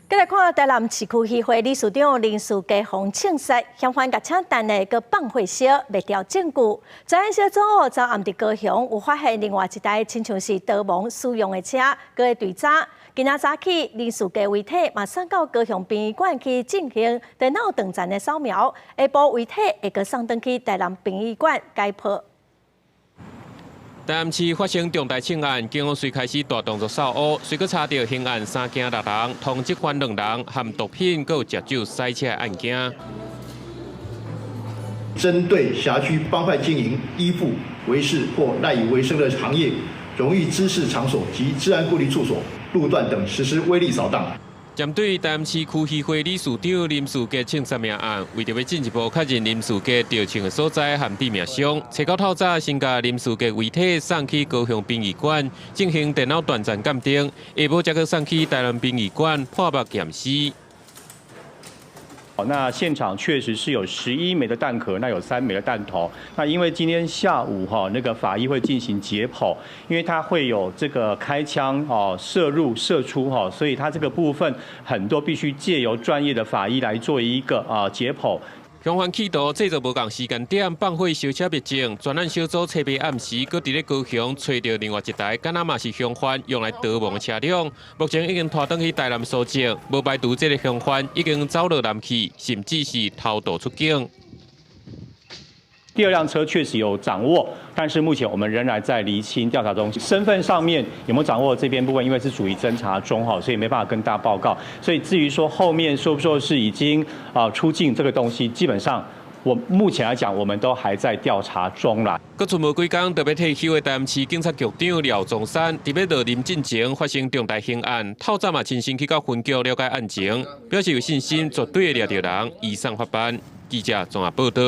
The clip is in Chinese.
再来看台南市区议会理事长林书记洪庆杀，嫌犯甲请单的个放火烧，未调证据。专案小组昨暗伫高雄有发现另外一台亲像是逃亡使用的车，搁会对查。今仔早起，林书记遗体马上到高雄殡仪馆去进行电脑断层的扫描，下晡遗体会搁送转去台南殡仪馆解剖。 台南市发生重大枪案，警方随开始大动作扫乌，随搁查到刑案3件6人，通缉犯2人，含毒品，搁有食酒塞车案件。针对辖区帮派经营、依附、为事或赖以为生的行业、荣誉知识场所及治安顾虑处所、路段等实施威力扫荡。 针对台南市区议会理事长林书记枪杀命案，为着要进一步确认林书记着枪的所在和致命伤，找到透早先将林书记遗体送去高雄殡仪馆进行电脑断层鉴定，下晡才去送去台南殡仪馆破目验尸。 那现场确实是有11枚的弹壳，那有3枚的弹头。那因为今天下午那个法医会进行解剖，因为它会有这个开枪射入射出所以它这个部分很多必须借由专业的法医来做一个解剖。 凶犯企图制造无共时间点放火烧车灭证，专案小组测别暗时，搁伫咧高雄找到另外一台，敢若嘛是凶犯用来逃亡的车辆，目前已经拖转去台南搜证，无排除这个凶犯已经走落南去，甚至是偷渡出境。 第2辆车确实有掌握，但是目前我们仍然在厘清调查中。身份上面有没有掌握这边部分，因为是属于侦查中所以没办法跟大家报告。所以至于说后面说不说是已经出境这个东西，基本上我目前来讲，我们都还在调查中啦。搁存无几天，特别退休的台南市警察局长廖宗山，特别落林进前发生重大刑案，透早嘛亲身去到分局了解案情，表示有信心绝对会抓到人，移送法办。记者综合报道。